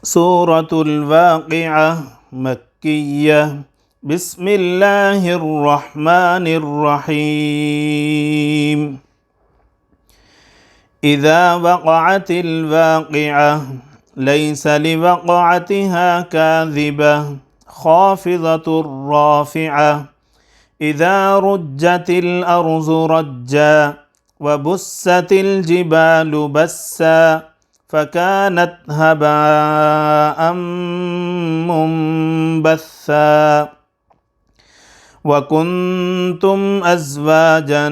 سورة الواقعة مكية. بسم الله الرحمن الرحيم. إذا وقعت الواقعة ليس لوقعتها كاذبة خافضة رافعة إذا رجت الأرض رجا وبست الجبال بسا فكانت هباء منبثا وكنتم أزواجا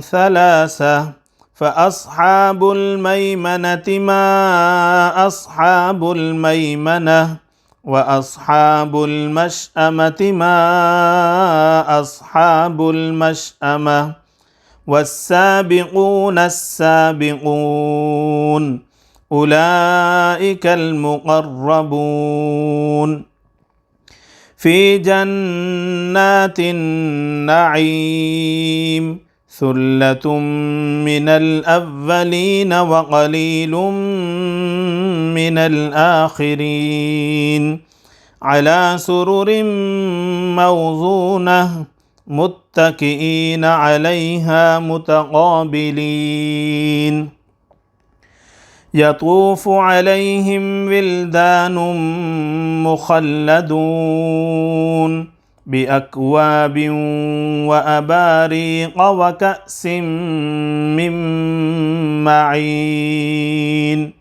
ثلاثة فأصحاب الميمنة ما أصحاب الميمنة وأصحاب المشأمة ما أصحاب المشأمة والسابقون السابقون أولئك المقربون في جنات النعيم ثلة من الأولين وقليل من الآخرين على سرر موضونة متكئين عليها متقابلين يطوف عليهم ولدان مخلدون بأكواب وأباريق وكأس من معين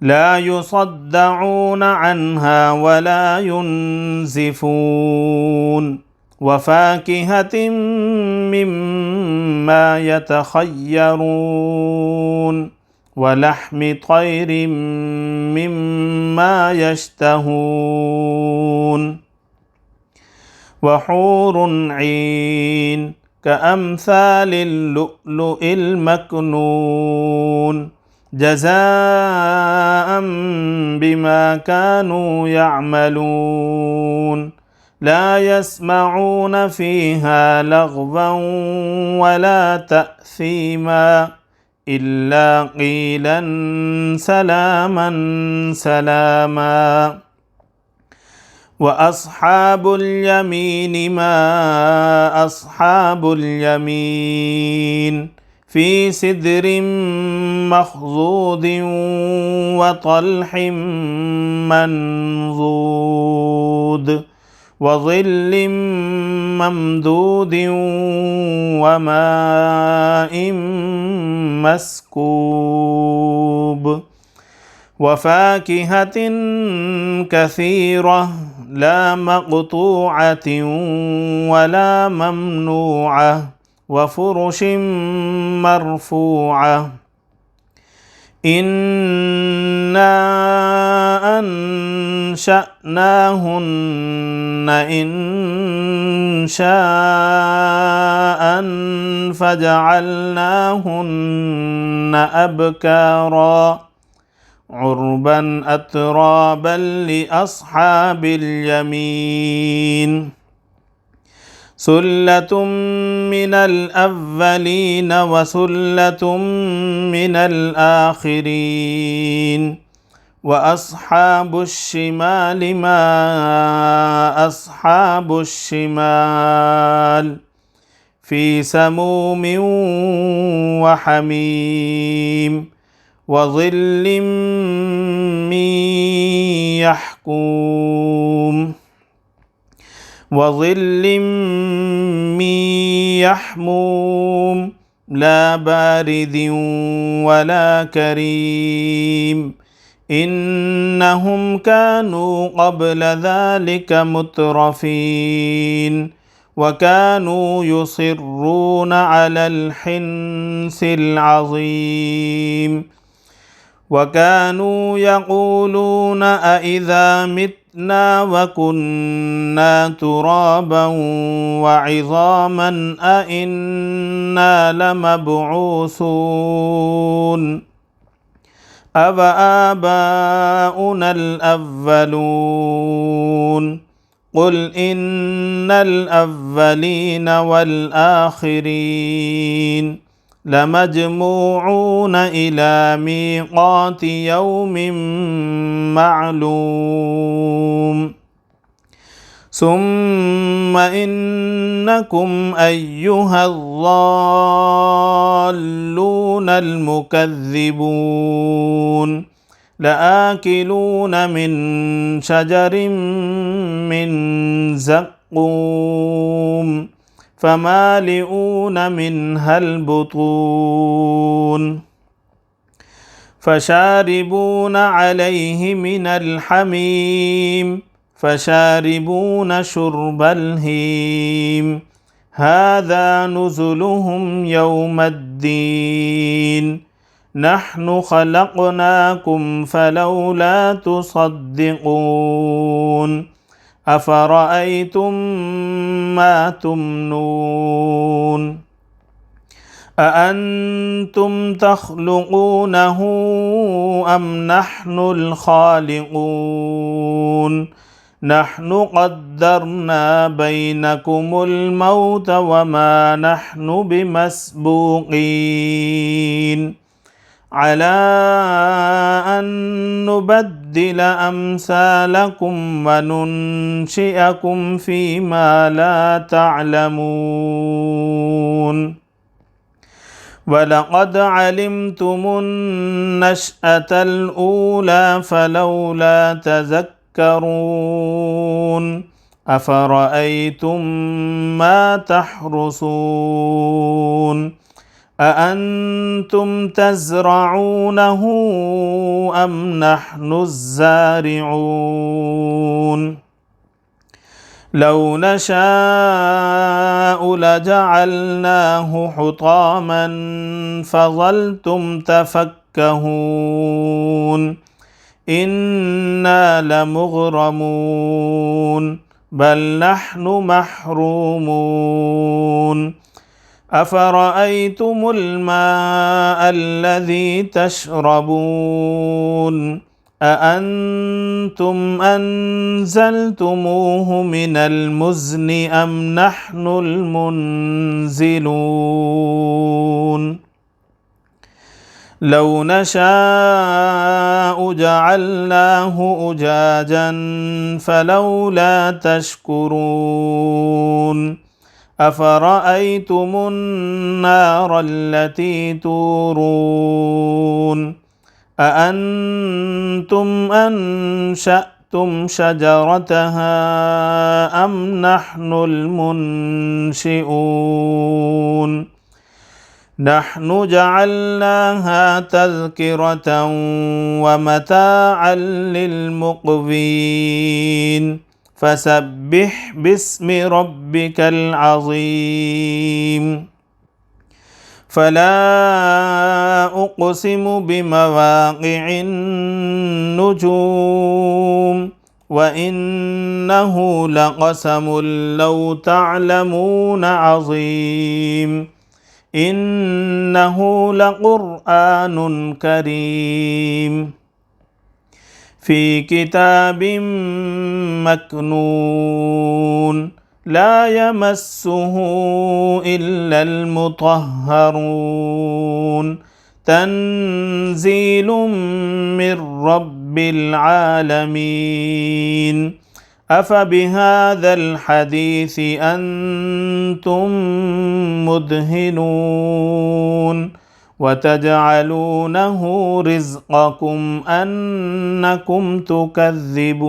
لا يصدعون عنها ولا ينزفون وفاكهة مما يتخيرون ولحم طير مما يشتهون وحور عين كأمثال اللؤلؤ المكنون جزاء بما كانوا يعملون لا يسمعون فيها لغوا ولا تأثيما إلا قيلا سلاما سلاما وأصحاب اليمين ما أصحاب اليمين في سدر مخضود وطلح منضود وظل ممدود وماء مسكوب وفاكهة كثيرة لا مقطوعة ولا ممنوعة وفرش مرفوعة إنا أنشأناهن إن شاء فجعلناهن أبكارا عربا أترابا لأصحاب اليمين سلة من الأولين وسلة من الآخرين وأصحاب الشمال ما أصحاب الشمال في سموم وحميم وظل من يحكوم وظل من يحموم لا بارد ولا كريم إنهم كانوا قبل ذلك مترفين وكانوا يصرون على الحنث العظيم وكانوا يقولون أإذا متنا وكنا ترابا وعظاما أإنا لمبعوثون أوآباؤنا الأولون قل إن الأولين والآخرين لمجموعون إلى ميقات يوم معلوم ثم إنكم أيها الضالون المكذبون لآكلون من شجر من زقوم فمالئون منها البطون فشاربون عليه من الحميم فشاربون شرب الهيم هذا نزلهم يوم الدين نحن خلقناكم فلولا تصدقون أفرأيتم ما تمنون أأنتم تخلقونه أم نحن الخالقون نحن قدرنا بينكم الموت وما نحن بمسبوقين على أن نبدل أمثالكم وننشئكم فيما لا تعلمون ولقد علمتم النشأة الأولى فلولا تذكرون أفرأيتم ما تحرثون أأنتم تزرعونه أم نحن الزارعون لو نشاء لجعلناه حطاما فظلتم تفكهون إنا لمغرمون بل نحن محرومون أفرأيتم الماء الذي تشربون أأنتم أنزلتموه من المزن أم نحن المنزلون لو نشاء جعلناه أجاجا فلولا تشكرون أفرأيتم النار التي تورون أأنتم أنشأتم شجرتها أم نحن المنشئون نحن جعلناها تذكرة ومتاعا للمقوين فسبح باسم ربك العظيم فلا أقسم بمواقع النجوم وإنه لقسم لو تعلمون عظيم إنه لقرآن كريم في كتاب مكنون لا يمسه إلا المطهرون تنزيل من رب العالمين أفبهذا الحديث أنتم مدهنون وتجعلونه رزقكم أنكم تكذبون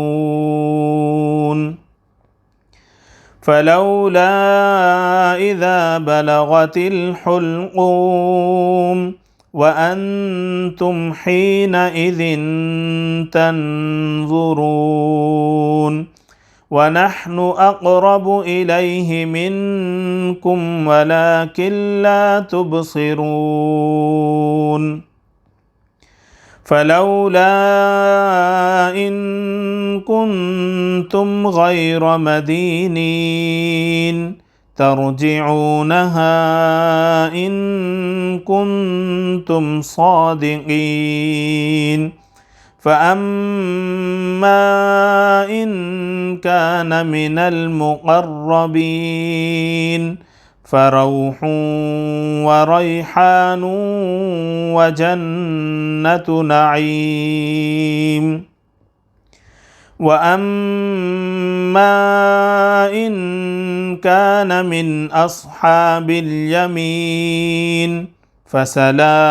فلولا إذا بلغت الحلقوم وأنتم حينئذ تنظرون ونحن أقرب إليه منكم ولكن لا تبصرون فلولا إن كنتم غير مدينين ترجعونها إن كنتم صادقين فأما إن كان من المقربين فروح وريحان وجنة نعيم. وأما إن كان من أصحاب اليمين فسلام